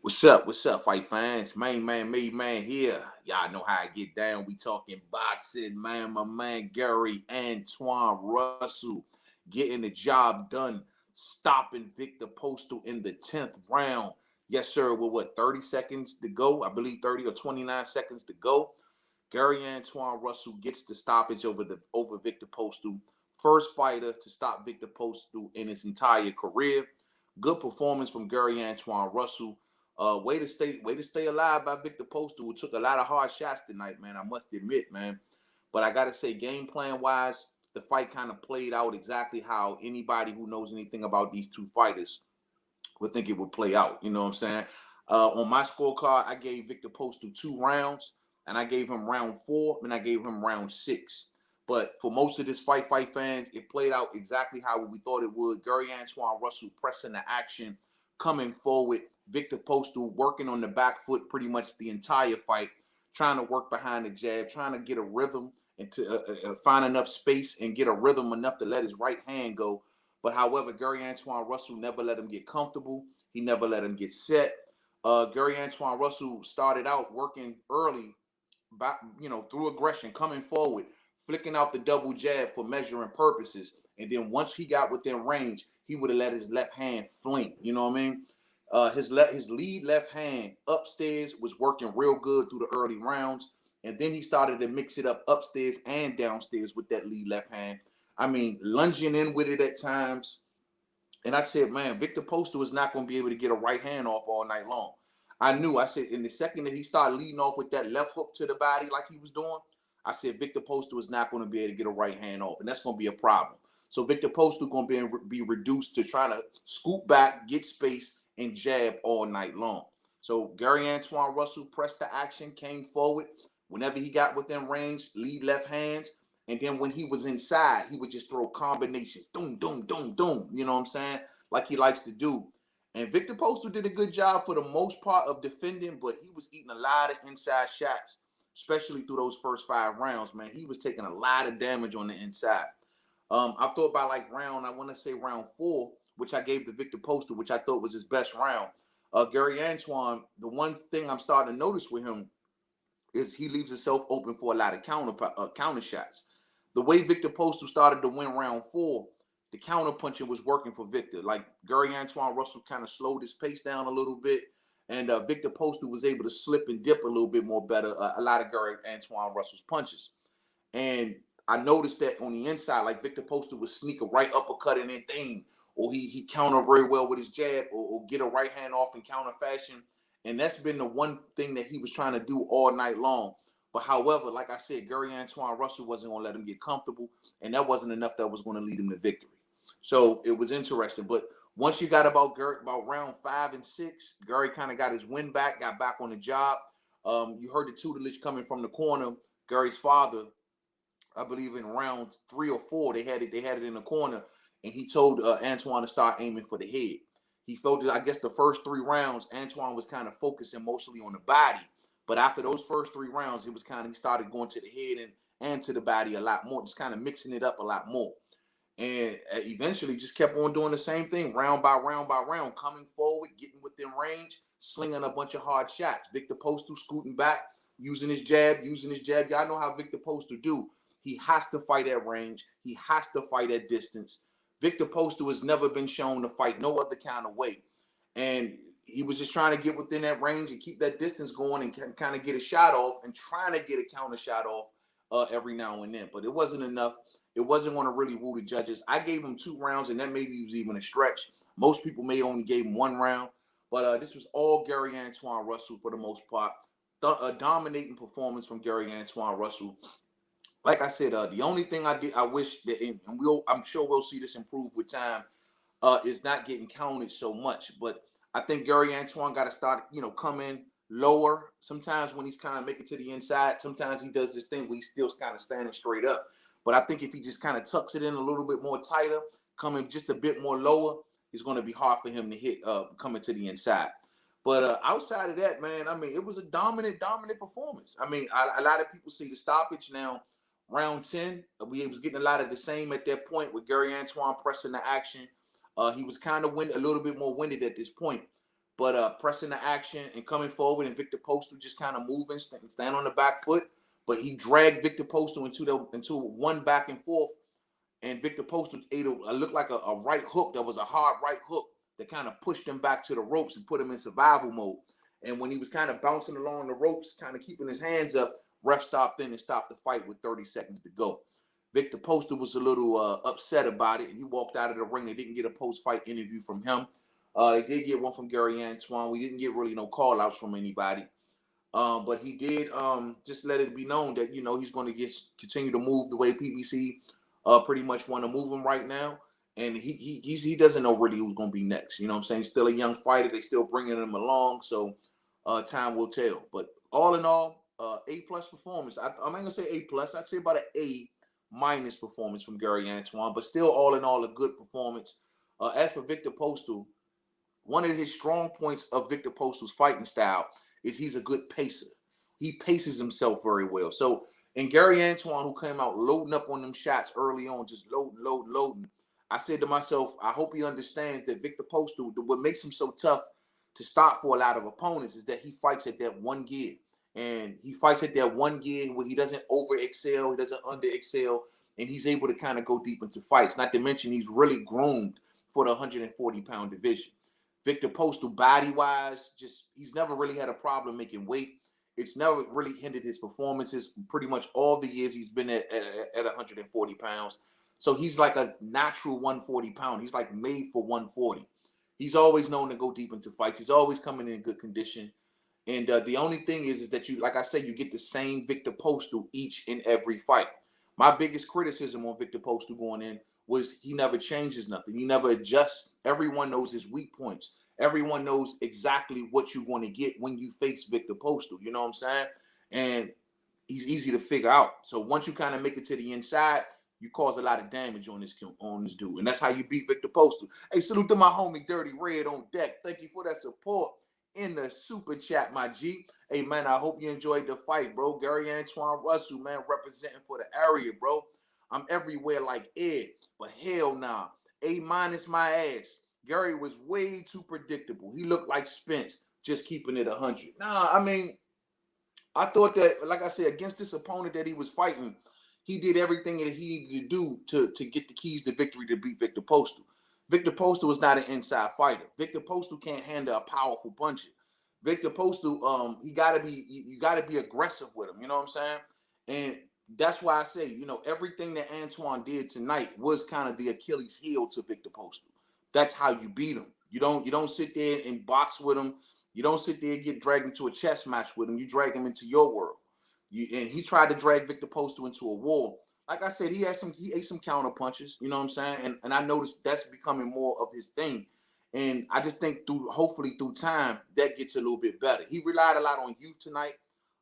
What's up, fight fans? Mainman Mademan here. Y'all know how I get down. We talking boxing, man. My man Gary Antuanne Russell getting the job done, stopping Victor Postol in the 10th round. Yes, sir. With what, 30 seconds to go? I believe 30 or 29 seconds to go. Gary Antuanne Russell gets the stoppage over Victor Postol. First fighter to stop Victor Postol in his entire career. Good performance from Gary Antuanne Russell. Way to stay alive by Victor Postol, who took a lot of hard shots tonight, man. I must admit, man. But I gotta say, game plan wise, the fight kind of played out exactly how anybody who knows anything about these two fighters would think it would play out. You know what I'm saying? On my scorecard, I gave Victor Postol 2 rounds, and I gave him round 4, and I gave him round 6. But for most of this fight fans, it played out exactly how we thought it would. Gary Antuanne Russell pressing the action, coming forward. Victor Postol working on the back foot pretty much the entire fight, trying to work behind the jab, trying to get a rhythm and to find enough space and get a rhythm enough to let his right hand go. But however, Gary Antuanne Russell never let him get comfortable. He never let him get set. Gary Antuanne Russell started out working early, through aggression, coming forward, flicking out the double jab for measuring purposes. And then once he got within range, he would have let his left hand flink. You know what I mean? His lead left hand upstairs was working real good through the early rounds, and then he started to mix it up upstairs and downstairs with that lead left hand. I mean, lunging in with it at times. And I said, man, Victor Postol is not going to be able to get a right hand off all night long. I knew. I said, in the second that he started leading off with that left hook to the body like he was doing, I said, Victor Postol is not going to be able to get a right hand off, and that's going to be a problem. So Victor Postol going to be reduced to trying to scoop back, get space, and jab all night long. So Gary Antuanne Russell pressed the action, came forward. Whenever he got within range, lead left hands. And then when he was inside, he would just throw combinations. Doom, doom, doom, doom. You know what I'm saying? Like he likes to do. And Victor Postol did a good job for the most part of defending, but he was eating a lot of inside shots, especially through those first 5 rounds, man. He was taking a lot of damage on the inside. I thought by like round, I want to say round 4, which I gave to Victor Postol, which I thought was his best round. Gary Antuanne, the one thing I'm starting to notice with him is he leaves himself open for a lot of counter shots. The way Victor Postol started to win round 4, the counter punching was working for Victor. Like Gary Antuanne Russell kind of slowed his pace down a little bit, and Victor Postol was able to slip and dip a little bit more better. A lot of Gary Antuanne Russell's punches. And I noticed that on the inside, like Victor Postol would sneak a right uppercut in that thing, or he counter very well with his jab, or get a right hand off in counter fashion. And that's been the one thing that he was trying to do all night long. But however, like I said, Gary Antuanne Russell wasn't going to let him get comfortable, and that wasn't enough that was going to lead him to victory. So it was interesting. But once you got about round 5 and 6, Gary kind of got his win back, got back on the job. You heard the tutelage coming from the corner. Gary's father, I believe in round 3 or 4, they had it in the corner, and he told Antuanne to start aiming for the head. He felt that I guess the first 3 rounds, Antuanne was kind of focusing mostly on the body, but after those first 3 rounds, he started going to the head and to the body a lot more, just kind of mixing it up a lot more, and eventually just kept on doing the same thing, round by round by round, coming forward, getting within range, slinging a bunch of hard shots. Victor Postol scooting back, using his jab, Y'all know how Victor Postol do. He has to fight at range. He has to fight at distance. Victor Postol has never been shown to fight no other kind of way. And he was just trying to get within that range and keep that distance going and kind of get a shot off and trying to get a counter shot off every now and then. But it wasn't enough. It wasn't going to really woo the judges. I gave him 2 rounds, and that maybe was even a stretch. Most people may only gave him 1 round. But this was all Gary Antuanne Russell for the most part. A dominating performance from Gary Antuanne Russell. Like I said, the only thing I wish that, and I'm sure we'll see this improve with time, is not getting counted so much. But I think Gary Antuanne got to start, come in lower. Sometimes when he's kind of making to the inside, sometimes he does this thing where he's still kind of standing straight up. But I think if he just kind of tucks it in a little bit more tighter, coming just a bit more lower, it's going to be hard for him to hit coming to the inside. But outside of that, man, I mean, it was a dominant performance. I mean, a lot of people see the stoppage now. Round 10, we was getting a lot of the same at that point with Gary Antuanne pressing the action. He was kind of a little bit more winded at this point. but pressing the action and coming forward, and Victor Postol just kind of moving, stand on the back foot. But he dragged Victor Postol into one back and forth, and Victor Postol ate looked like a right hook that was a hard right hook that kind of pushed him back to the ropes and put him in survival mode. And when he was kind of bouncing along the ropes, kind of keeping his hands up, ref stopped in and stopped the fight with 30 seconds to go. Victor Postol was a little upset about it, and he walked out of the ring. They didn't get a post-fight interview from him. They did get one from Gary Antuanne. We didn't get really no call-outs from anybody. But he did just let it be known that, you know, he's going to continue to move the way PBC pretty much want to move him right now. And he doesn't know really who's going to be next. You know what I'm saying? He's still a young fighter. They still bringing him along. So time will tell. But all in all, A+ performance. I'm not going to say A+. I'd say about an A- performance from Gary Antuanne. But still, all in all, a good performance. As for Victor Postol, one of his strong points of Victor Postol's fighting style is he's a good pacer. He paces himself very well. So, and Gary Antuanne, who came out loading up on them shots early on, just loading, I said to myself, I hope he understands that Victor Postol, what makes him so tough to stop for a lot of opponents is that he fights at that one gear. And he fights at that one gear where he doesn't over excel, he doesn't under excel, and he's able to kind of go deep into fights. Not to mention he's really groomed for the 140-pound division. Victor Postol, body-wise, he's never really had a problem making weight. It's never really hindered his performances pretty much all the years he's been at 140 pounds. So he's like a natural 140-pounder. He's like made for 140. He's always known to go deep into fights. He's always coming in good condition. And the only thing is that you, like I said, you get the same Victor Postol each and every fight. My biggest criticism on Victor Postol going in was he never changes nothing. He never adjusts. Everyone knows his weak points. Everyone knows exactly what you're going to get when you face Victor Postol. You know what I'm saying? And he's easy to figure out. So once you kind of make it to the inside, you cause a lot of damage on this dude. And that's how you beat Victor Postol. Hey, salute to my homie Dirty Red on deck. Thank you for that support in the super chat, my G. Hey, man, I hope you enjoyed the fight, bro. Gary Antuanne Russell, man, representing for the area, bro. I'm everywhere like Ed, but hell nah. A- my ass. Gary was way too predictable. He looked like Spence, just keeping it 100. Nah, I mean, I thought that, like I said, against this opponent that he was fighting, he did everything that he needed to do to get the keys to victory to beat Victor Postol. Victor Postol is not an inside fighter. Victor Postol can't handle a powerful puncher. Victor Postol, you gotta be aggressive with him. You know what I'm saying? And that's why I say, you know, everything that Antuanne did tonight was kind of the Achilles heel to Victor Postol. That's how you beat him. You don't sit there and box with him. You don't sit there and get dragged into a chess match with him. You drag him into your world. And he tried to drag Victor Postol into a war. Like I said, he ate some counter punches. You know what I'm saying? And I noticed that's becoming more of his thing. And I just think hopefully through time, that gets a little bit better. He relied a lot on youth tonight.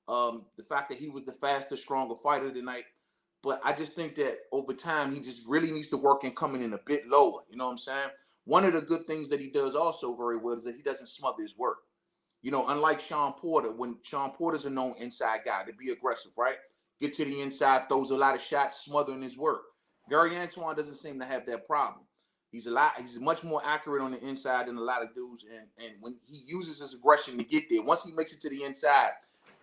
The fact that he was the faster, stronger fighter tonight. But I just think that over time, he just really needs to work in coming in a bit lower. You know what I'm saying? One of the good things that he does also very well is that he doesn't smother his work. You know, unlike Sean Porter, when Sean Porter's a known inside guy to be aggressive, right? Get to the inside, throws a lot of shots, smothering his work. Gary Antuanne doesn't seem to have that problem. He's much more accurate on the inside than a lot of dudes. And when he uses his aggression to get there, once he makes it to the inside,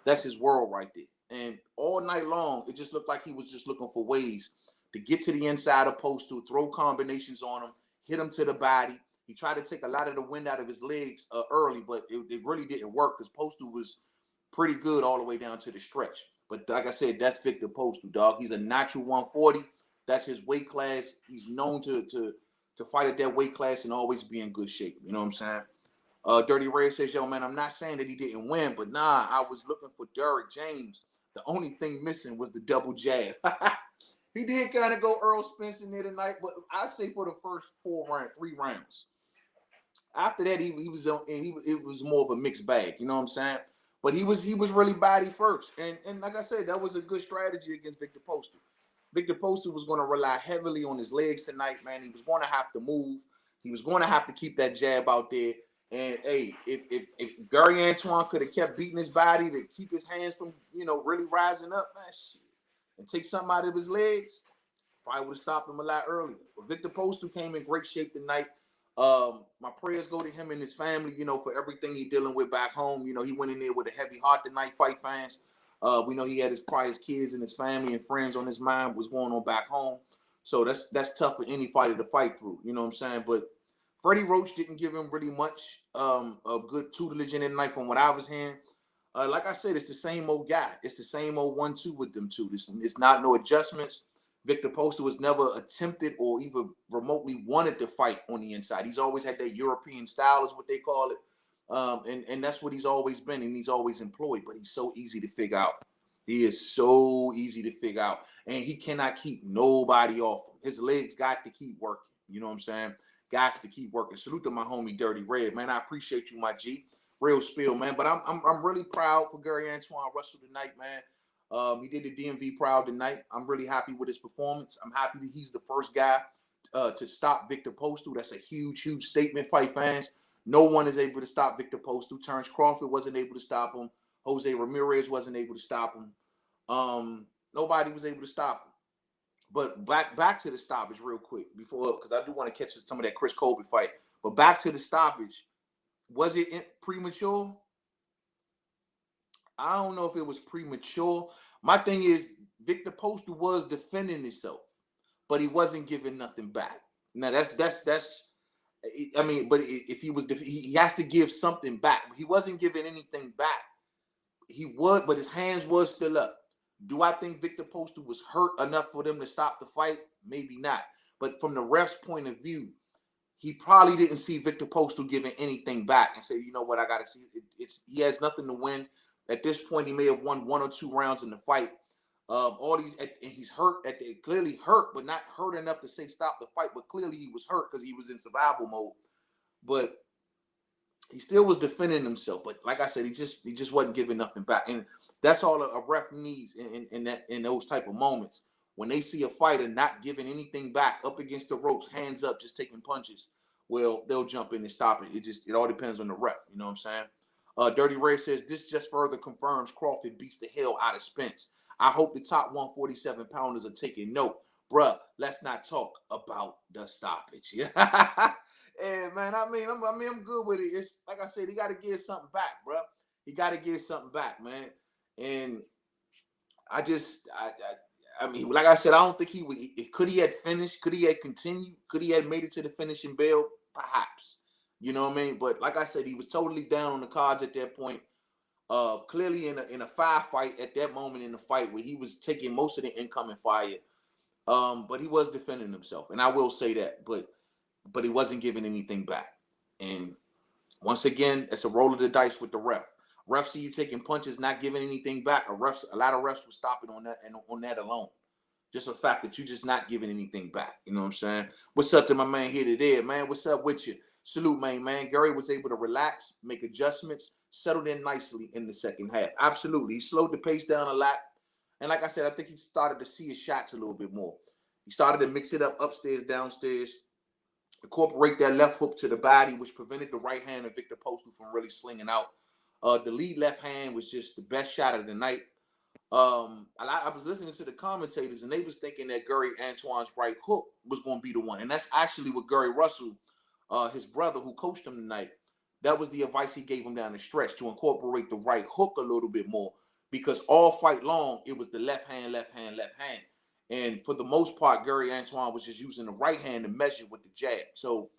that's his world right there. And all night long, it just looked like he was just looking for ways to get to the inside of Postol, throw combinations on him, hit him to the body. He tried to take a lot of the wind out of his legs early, but it really didn't work because Postol was pretty good all the way down to the stretch. But like I said, that's Victor Postol, dog. He's a natural 140. That's his weight class. He's known to fight at that weight class and always be in good shape. You know what I'm saying? Dirty Ray says, yo, man, I'm not saying that he didn't win, but nah, I was looking for Derrick James. The only thing missing was the double jab. He did kind of go Earl Spence in there tonight, but I'd say for the first 3 rounds. After that, it was more of a mixed bag. You know what I'm saying? But he was really body first, and like I said, that was a good strategy against Victor Postol. Victor Postol was going to rely heavily on his legs tonight, man. He was going to have to move. He was going to have to keep that jab out there. And hey, if Gary Antuanne could have kept beating his body to keep his hands from, you know, really rising up, man, shit, and take something out of his legs, probably would have stopped him a lot earlier. But Victor Postol came in great shape tonight. My prayers go to him and his family, you know, for everything he's dealing with back home. You know, he went in there with a heavy heart tonight, fight fans. We know he had his kids and his family and friends on his mind, what's going on back home. So that's tough for any fighter to fight through. You know what I'm saying? But Freddie Roach didn't give him really much of good tutelage in the night from what I was hearing. Like I said, it's the same old guy. It's the same old 1-2 with them two. It's not no adjustments. Victor Postol was never attempted or even remotely wanted to fight on the inside. He's always had that European style, is what they call it. And that's what he's always been, and he's always employed. But he's so easy to figure out. He is so easy to figure out. And he cannot keep nobody off him. His legs got to keep working. You know what I'm saying? Got to keep working. Salute to my homie Dirty Red, man. I appreciate you, my G. Real spill, man. But I'm really proud for Gary Antuanne Russell tonight, man. He did the DMV proud tonight. I'm really happy with his performance. I'm happy that he's the first guy to stop Victor Postol. That's a huge, huge statement, fight fans. No one is able to stop Victor Postol. Terrence Crawford wasn't able to stop him. Jose Ramirez wasn't able to stop him. Nobody was able to stop him. But back to the stoppage real quick before, because I do want to catch some of that Chris Colby fight. But back to the stoppage. Was it premature? I don't know if it was premature. My thing is, Victor Postol was defending himself, but he wasn't giving nothing back. Now that's. I mean, but if he was, he has to give something back. He wasn't giving anything back. He would, but his hands was still up. Do I think Victor Postol was hurt enough for them to stop the fight? Maybe not. But from the ref's point of view, he probably didn't see Victor Postol giving anything back and say, you know what, I got to see. He has nothing to win. At this point, he may have won 1 or 2 rounds in the fight. All these, and he's hurt. Clearly hurt, but not hurt enough to say stop the fight. But clearly he was hurt because he was in survival mode. But he still was defending himself. But like I said, he just wasn't giving nothing back. And that's all a ref needs in those type of moments. When they see a fighter not giving anything back, up against the ropes, hands up, just taking punches, well, they'll jump in and stop it. It all depends on the ref. You know what I'm saying? Dirty Ray says, this just further confirms Crawford beats the hell out of Spence. I hope the top 147 pounders are taking note. Bruh, let's not talk about the stoppage. Yeah. Yeah, man. I'm good with it. It's like I said, he got to give something back, bruh. He got to give something back, man. And I mean, like I said, I don't think he would. Could he have finished? Could he have continued? Could he have made it to the finishing bell? Perhaps. You know what I mean? But like I said, he was totally down on the cards at that point. Clearly in a firefight at that moment in the fight where he was taking most of the incoming fire. But he was defending himself, and I will say that. But he wasn't giving anything back. And once again, it's a roll of the dice with the ref. Refs see you taking punches, not giving anything back. A lot of refs were stopping on that and on that alone. Just the fact that you're just not giving anything back. You know what I'm saying? What's up to my man here today, man? What's up with you? Salute, man. Gary was able to relax, make adjustments, settled in nicely in the second half. Absolutely. He slowed the pace down a lot. And like I said, I think he started to see his shots a little bit more. He started to mix it up upstairs, downstairs, incorporate that left hook to the body, which prevented the right hand of Victor Postol from really slinging out. The lead left hand was just the best shot of the night. I was listening to the commentators, and they was thinking that Gary Antuanne's right hook was going to be the one, and that's actually what Gary Russell, his brother who coached him tonight, that was the advice he gave him down the stretch, to incorporate the right hook a little bit more, because all fight long it was the left hand. And for the most part, Gary Antuanne was just using the right hand to measure with the jab. So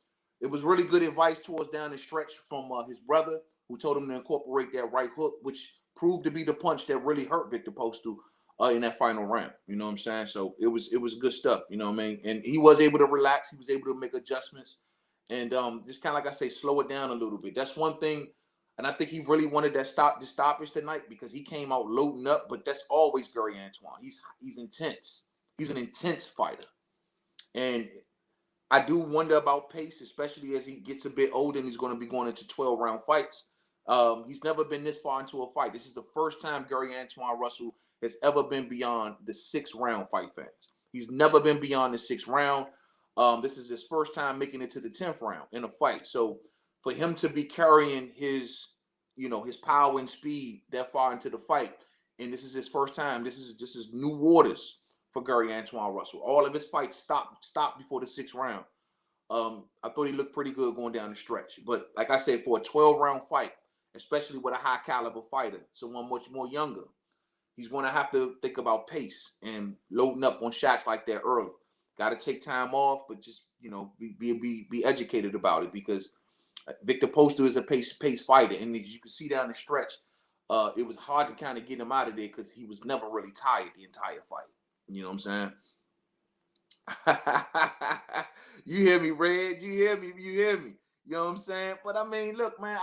it was really good advice towards down the stretch from his brother, who told him to incorporate that right hook, which proved to be the punch that really hurt Victor Postol in that final round. You know what I'm saying? So it was good stuff. You know what I mean? And he was able to relax. He was able to make adjustments, and just kind of, like I say, slow it down a little bit. That's one thing. And I think he really wanted the stoppage tonight, because he came out loading up. But that's always Gary Antuanne. He's intense. He's an intense fighter. And I do wonder about pace, especially as he gets a bit older and he's going to be going into 12-round fights. He's never been this far into a fight. This is the first time Gary Antuanne Russell has ever been beyond the 6th-round fight, fans. He's never been beyond the 6th round. This is his first time making it to the 10th round in a fight. So for him to be carrying his power and speed that far into the fight, and this is his first time, this is new waters for Gary Antuanne Russell. All of his fights stopped before the 6th round. I thought he looked pretty good going down the stretch. But like I said, for a 12-round fight, especially with a high caliber fighter, someone much more younger, he's going to have to think about pace and loading up on shots like that early. Got to take time off, but just be educated about it, because Victor Postol is a pace fighter, and as you can see down the stretch, it was hard to kind of get him out of there because he was never really tired the entire fight. You know what I'm saying? You hear me, Red? You hear me? You hear me? You know what I'm saying? But I mean, look, man,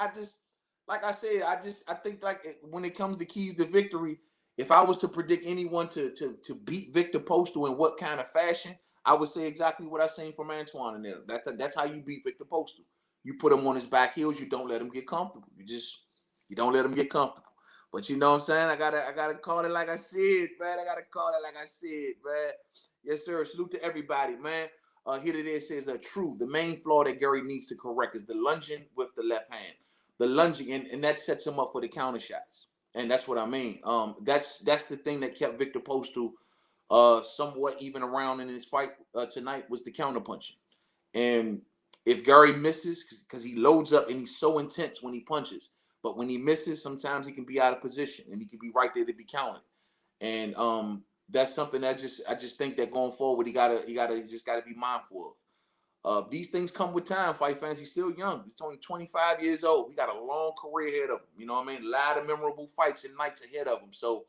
like I said, I think like when it comes to keys to victory, if I was to predict anyone to beat Victor Postol in what kind of fashion, I would say exactly what I seen from Antuanne in there. That's how you beat Victor Postol. You put him on his back heels. You don't let him get comfortable. You don't let him get comfortable. But you know what I'm saying? I gotta call it like I said, man. I gotta call it like I said, man. Yes, sir. Salute to everybody, man. Here today says true. The main flaw that Gary needs to correct is the lunging with the left hand. The lunging, and that sets him up for the counter shots. And that's what I mean. That's the thing that kept Victor Postol somewhat even around in his fight tonight, was the counter punching. And if Gary misses, because he loads up and he's so intense when he punches, but when he misses, sometimes he can be out of position and he can be right there to be counted. And that's something that I just think that going forward, he just gotta be mindful of. These things come with time, fight fans. He's still young. He's only 25 years old. He got a long career ahead of him. You know what I mean? A lot of memorable fights and nights ahead of him. So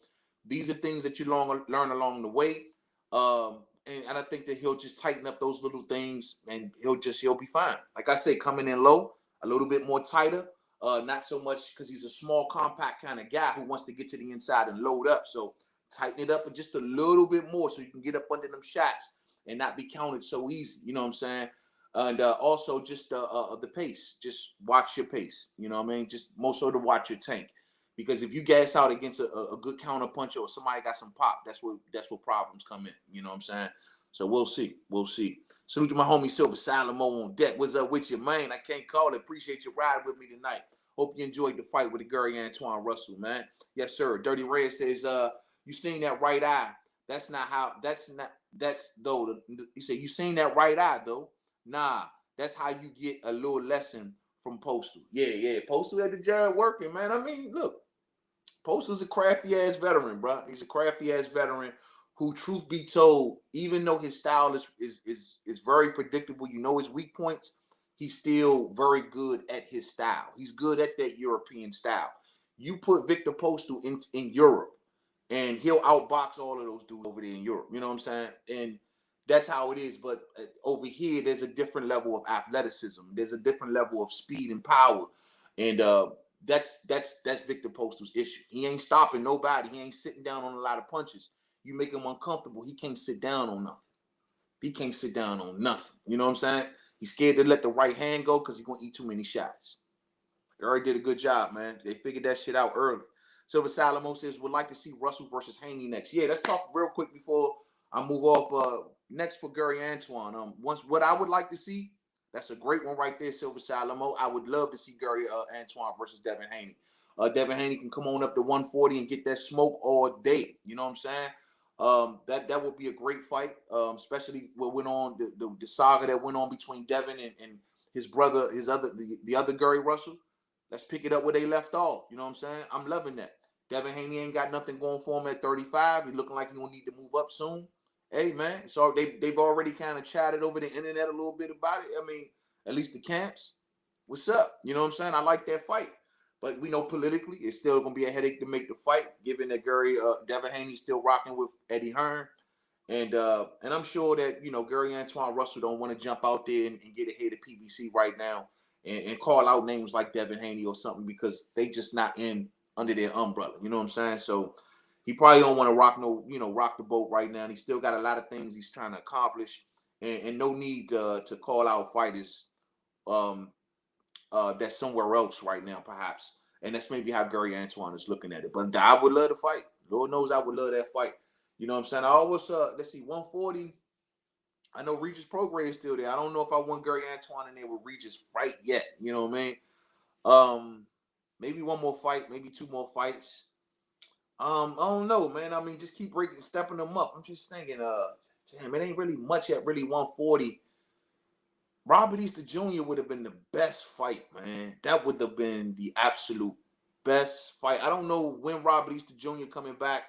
these are things that you learn along the way. And I think that he'll just tighten up those little things, and he'll be fine. Like I said, coming in low, a little bit more tighter. Not so much because he's a small, compact kind of guy who wants to get to the inside and load up. So tighten it up just a little bit more so you can get up under them shots and not be counted so easy. You know what I'm saying? And also just the pace. Just watch your pace. You know what I mean? Just most so to watch your tank, because if you gas out against a good counter puncher or somebody got some pop, that's where problems come in. You know what I'm saying? So we'll see. We'll see. Salute to my homie Silver Salamo on deck. What's up with you, man? I can't call it. Appreciate you riding with me tonight. Hope you enjoyed the fight with the Gary Antuanne Russell, man. Yes, sir. Dirty Red says, you seen that right eye. That's not how, that's though. You say, you seen that right eye, though. Nah, that's how you get a little lesson from Postol. Yeah. Postol had the job working, man. I mean, look, Postol's a crafty ass veteran, bro. He's a crafty ass veteran who, truth be told, even though his style is very predictable, you know his weak points, he's still very good at his style. He's good at that European style. You put Victor Postol in Europe, and he'll outbox all of those dudes over there in Europe. You know what I'm saying? And that's how it is. But over here, there's a different level of athleticism. There's a different level of speed and power, and that's Victor Postol's issue. He ain't stopping nobody. He ain't sitting down on a lot of punches. You make him uncomfortable. He can't sit down on nothing. He can't sit down on nothing. You know what I'm saying? He's scared to let the right hand go because he's gonna eat too many shots. They already did a good job, man. They figured that shit out early. Silver Salamo says, would like to see Russell versus Haney next. Yeah, let's talk real quick before I move off. Next for Gary Antuanne. What I would like to see, that's a great one right there, Silver Salamo. I would love to see Gary Antuanne versus Devin Haney. Devin Haney can come on up to 140 and get that smoke all day. You know what I'm saying? That would be a great fight, especially what went on, the saga that went on between Devin and his brother, the other Gary Russell. Let's pick it up where they left off. You know what I'm saying? I'm loving that. Devin Haney ain't got nothing going for him at 35. He's looking like he gonna need to move up soon. Hey man, so they've already kind of chatted over the internet a little bit about it. I mean, at least the camps. What's up? You know what I'm saying? I like that fight. But we know politically it's still gonna be a headache to make the fight, given that Devin Haney's still rocking with Eddie Hearn. And I'm sure that Gary Antuanne Russell don't want to jump out there and get ahead of PBC right now and call out names like Devin Haney or something, because they just not in under their umbrella. You know what I'm saying? So he probably don't want to rock the boat right now. And he still got a lot of things he's trying to accomplish, and no need to call out fighters that's somewhere else right now, perhaps. And that's maybe how Gary Antuanne is looking at it. But I would love to fight. Lord knows I would love that fight. You know what I'm saying? I always let's see, 140. I know Regis Prograis is still there. I don't know if I want Gary Antuanne in there with Regis right yet. You know what I mean? Maybe one more fight, maybe two more fights. I don't know, man. I mean, just keep stepping them up. I'm just thinking, damn, it ain't really much at really 140. Robert Easter Jr. would have been the best fight, man. That would have been the absolute best fight. I don't know when Robert Easter Jr. coming back,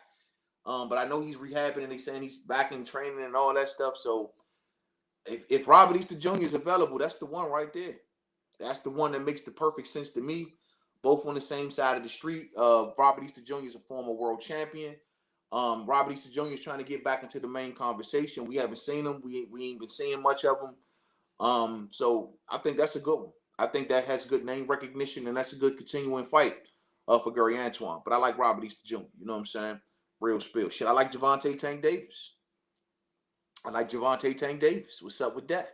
but I know he's rehabbing and they saying he's back in training and all that stuff. So if Robert Easter Jr. is available, that's the one right there. That's the one that makes the perfect sense to me. Both on the same side of the street. Robert Easter Jr. is a former world champion. Robert Easter Jr. is trying to get back into the main conversation. We haven't seen him. We ain't been seeing much of him. So I think that's a good one. I think that has good name recognition, and that's a good continuing fight for Gary Antuanne. But I like Robert Easter Jr. You know what I'm saying? Real spill. Shit, I like Gervonta Tank Davis. I like Gervonta Tank Davis. What's up with that?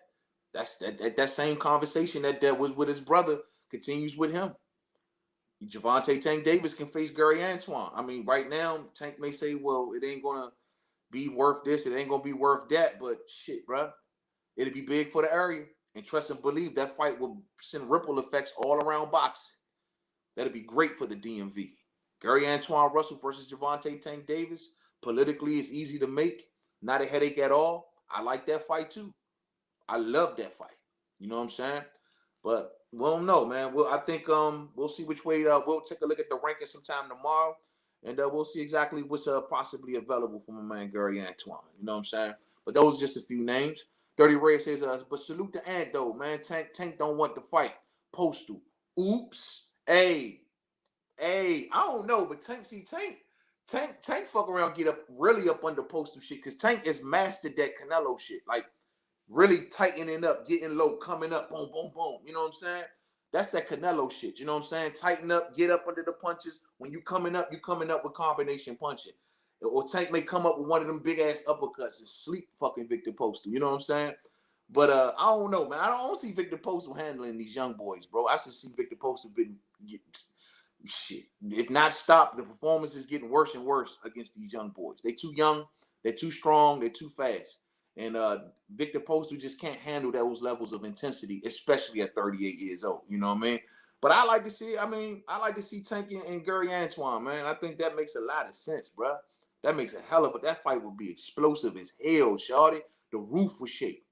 That's that same conversation that was with his brother continues with him. Gervonta Tank Davis can face Gary Antuanne. I mean, right now, Tank may say, well, it ain't gonna be worth this, it ain't gonna be worth that, but shit, bro. It'll be big for the area. And trust and believe that fight will send ripple effects all around boxing. That'll be great for the DMV. Gary Antuanne Russell versus Gervonta Tank Davis. Politically, it's easy to make. Not a headache at all. I like that fight too. I love that fight. You know what I'm saying? But we don't know, man. I think we'll see which way. We'll take a look at the ranking sometime tomorrow, and we'll see exactly what's possibly available for my man Gary Antuanne. You know what I'm saying? But those are just a few names. Dirty Red says, but salute the Ant though, man. Tank don't want to fight. Postol. Oops. Hey, I don't know, but Tank fuck around, get up really up under Postol shit, because Tank has mastered that Canelo shit. Like really tightening up, getting low, coming up, boom, boom, boom. You know what I'm saying? That's that Canelo shit. You know what I'm saying? Tighten up, get up under the punches. When you coming up with combination punching. Or Tank may come up with one of them big ass uppercuts and sleep fucking Victor Postol. You know what I'm saying? But I don't know, man. I don't see Victor Postol handling these young boys, bro. I should see Victor Postol shit. If not stopped, the performance is getting worse and worse against these young boys. They too young, they're too strong, they're too fast. And Victor Postol just can't handle those levels of intensity, especially at 38 years old. You know what I mean? But I like to see, I like to see Tank and Gary Antuanne, man. I think that makes a lot of sense, bro. That makes a hell of that fight would be explosive as hell, shawty. The roof was shaking.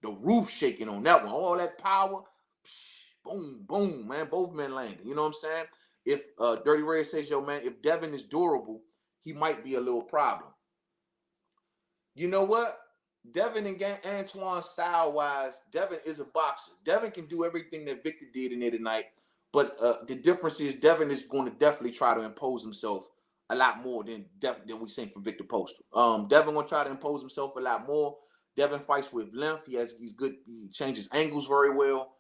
The roof shaking on that one. All that power, boom, boom, man. Both men landed. You know what I'm saying? If Dirty Red says, yo, man, if Devin is durable, he might be a little problem. You know what? Devin and Antuanne style-wise, Devin is a boxer. Devin can do everything that Victor did in there tonight, but the difference is Devin is going to definitely try to impose himself a lot more than we seen from Victor Postol. Devin going to try to impose himself a lot more. Devin fights with length. He's good. He changes angles very well.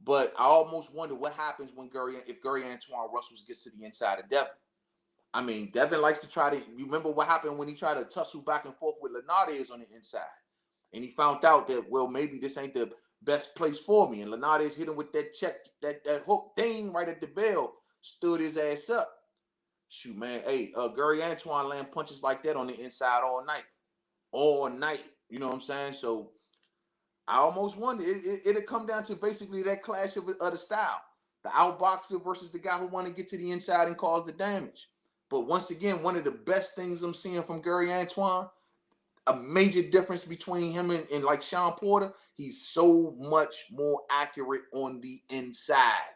But I almost wonder what happens if Gary Antuanne Russell gets to the inside of Devin. I mean, Devin likes to try to. You remember what happened when he tried to tussle back and forth with Linares on the inside, and he found out that, well, maybe this ain't the best place for me. And Linares hit him with that that hook thing right at the bell, stood his ass up. Shoot, man, hey, Gary Antuanne land punches like that on the inside all night. You know what I'm saying? So I almost wonder it'll come down to basically that clash of the style, the outboxer versus the guy who want to get to the inside and cause the damage. But once again, one of the best things I'm seeing from Gary Antuanne, a major difference between him and like Sean Porter, he's so much more accurate on the inside.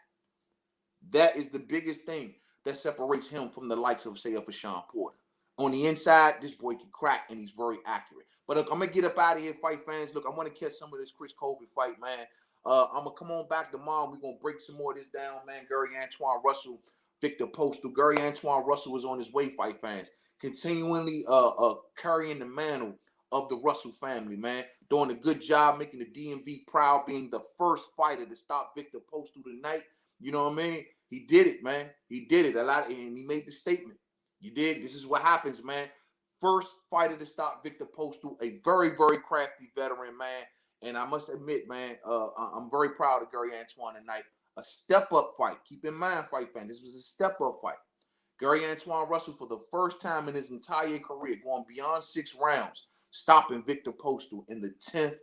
That is the biggest thing that separates him from the likes of, say, a Sean Porter. On the inside, this boy can crack, and he's very accurate. But look, I'm going to get up out of here, fight fans. Look, I want to catch some of this Chris Colby fight, man. I'm going to come on back tomorrow. We're going to break some more of this down, man. Gary Antuanne Russell, Victor Postol. Gary Antuanne Russell is on his way, fight fans. Continually carrying the mantle of the Russell family, man. Doing a good job, making the DMV proud, being the first fighter to stop Victor Postol tonight. You know what I mean? He did it, man. He did it a lot, and he made the statement. You did. This is what happens, man. First fighter to stop Victor Postol, a very, very crafty veteran, man. And I must admit, man, I'm very proud of Gary Antuanne tonight. A step-up fight. Keep in mind, fight fan, this was a step-up fight. Gary Antuanne Russell, for the first time in his entire career, going beyond 6 rounds, stopping Victor Postol in the 10th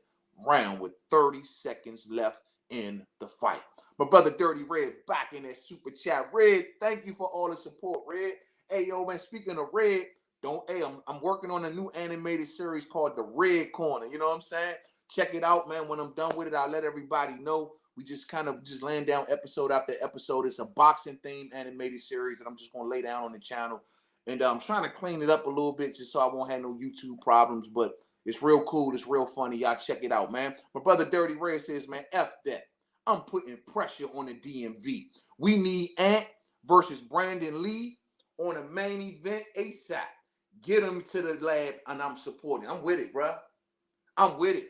round with 30 seconds left in the fight. My brother Dirty Red back in that super chat. Red, thank you for all the support, Red. Hey, yo, man, speaking of Red, I'm working on a new animated series called The Red Corner. You know what I'm saying? Check it out, man. When I'm done with it, I'll let everybody know. We just kind of just laying down episode after episode. It's a boxing themed animated series that I'm just gonna lay down on the channel. And I'm trying to clean it up a little bit just so I won't have no YouTube problems. But it's real cool. It's real funny. Y'all check it out, man. My brother Dirty Red says, man, F that. I'm putting pressure on the DMV. We need Ant versus Brandon Lee on a main event ASAP. Get him to the lab, and I'm supporting. I'm with it, bro. I'm with it.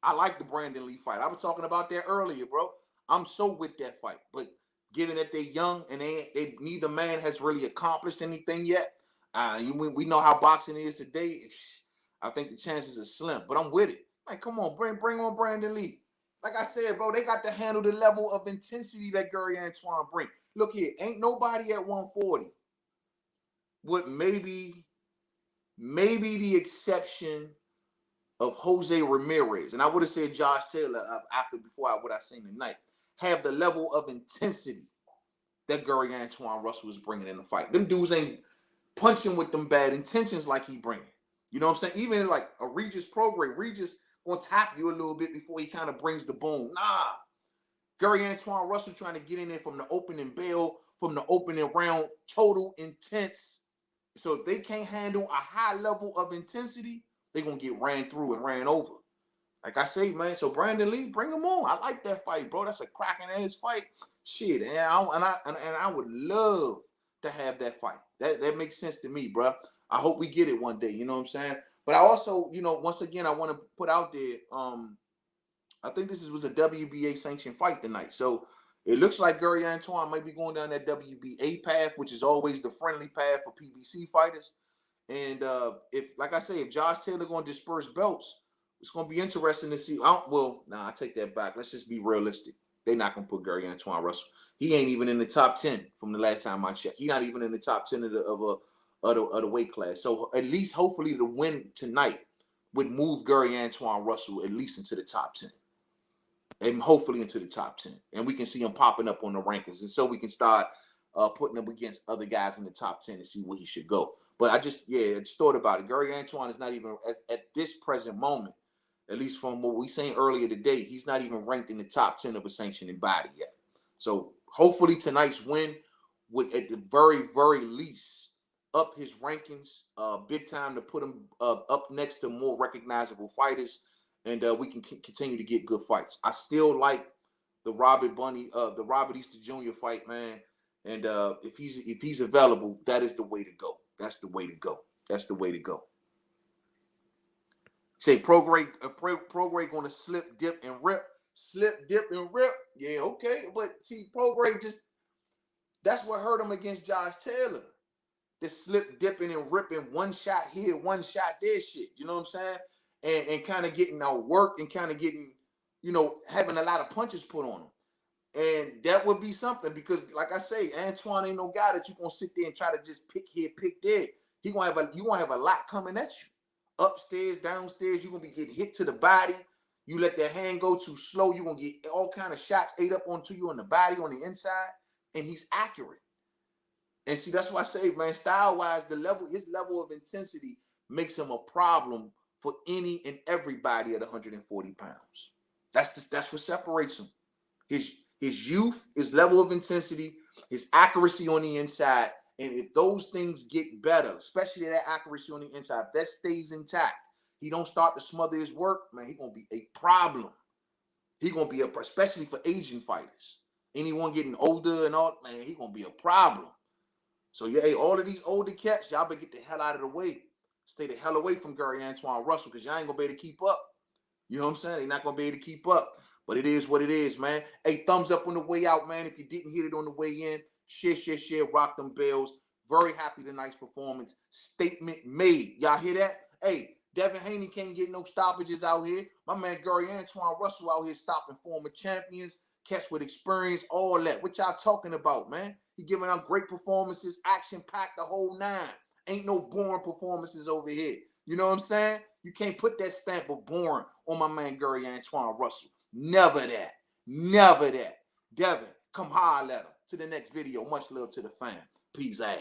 I like the Brandon Lee fight. I was talking about that earlier, bro. I'm so with that fight. But given that they're young and they neither man has really accomplished anything yet, we know how boxing is today. I think the chances are slim. But I'm with it. Like, come on, bring on Brandon Lee. Like I said, bro, they got to handle the level of intensity that Gary Antuanne bring. Look here, ain't nobody at 140 with maybe the exception of Jose Ramirez, and I would have said Josh Taylor before what I seen tonight, have the level of intensity that Gary Antuanne Russell is bringing in the fight. Them dudes ain't punching with them bad intentions like he bringing. You know what I'm saying? Even like a Regis Prograis, Regis gonna tap you a little bit before he kind of brings the boom. Nah, Gary Antuanne Russell trying to get in there from the opening bell, from the opening round, total intense. So if they can't handle a high level of intensity, they're going to get ran through and ran over. Like I say, man, so Brandon Lee, bring him on. I like that fight, bro. That's a cracking ass fight. Shit, and I would love to have that fight. That makes sense to me, bro. I hope we get it one day, you know what I'm saying? But I also, once again, I want to put out there, I think this was a WBA sanctioned fight tonight. So it looks like Gary Antuanne might be going down that WBA path, which is always the friendly path for PBC fighters. And like I say, if Josh Taylor going to disperse belts, it's going to be interesting to see. I take that back. Let's just be realistic. They're not going to put Gary Antuanne Russell. He ain't even in the top 10 from the last time I checked. He's not even in the top 10 of the weight class. So at least, hopefully, the win tonight would move Gary Antuanne Russell at least into the top 10. And hopefully into the top 10. And we can see him popping up on the rankings. And so we can start putting him against other guys in the top 10 and see where he should go. But I just thought about it. Gary Antuanne is not even, at this present moment, at least from what we seen earlier today, he's not even ranked in the top 10 of a sanctioning body yet. So hopefully tonight's win would, at the very, very least, up his rankings big time to put him up next to more recognizable fighters. And we can continue to get good fights. I still like the Robert Easter Jr. fight, man. And if he's available, that is the way to go. That's the way to go. That's the way to go. Say Prograis going to slip, dip, and rip. Slip, dip, and rip. Yeah, okay. But see, Prograis that's what hurt him against Josh Taylor. This slip, dipping, and ripping, one shot here, one shot there shit. You know what I'm saying? And kind of getting out work and kind of getting, having a lot of punches put on him. And that would be something because, like I say, Antuanne ain't no guy that you're going to sit there and try to just pick here, pick there. You going to have a lot coming at you. Upstairs, downstairs, you're going to be getting hit to the body. You let that hand go too slow, you're going to get all kind of shots ate up onto you on the body, on the inside. And he's accurate. And see, that's why I say, man, style-wise, his level of intensity makes him a problem for any and everybody at 140 pounds. That's what separates him. His youth, his level of intensity, his accuracy on the inside. And if those things get better, especially that accuracy on the inside, if that stays intact, he don't start to smother his work, man, he's going to be a problem. He's going to be especially for Asian fighters. Anyone getting older and all, man, he's going to be a problem. So, yeah, all of these older cats, y'all better get the hell out of the way. Stay the hell away from Gary Antuanne Russell because y'all ain't going to be able to keep up. You know what I'm saying? They're not going to be able to keep up. But it is what it is, man. Hey, thumbs up on the way out, man. If you didn't hit it on the way in, share, rock them bells. Very happy tonight's performance. Statement made. Y'all hear that? Hey, Devin Haney can't get no stoppages out here. My man Gary Antuanne Russell out here stopping former champions, cats with experience, all that. What y'all talking about, man? He giving out great performances, action-packed, the whole nine. Ain't no boring performances over here. You know what I'm saying? You can't put that stamp of boring on my man Gary Antuanne Russell. Never that. Never that. Devin, come holler at him. To the next video. Much love to the fam. Peace out.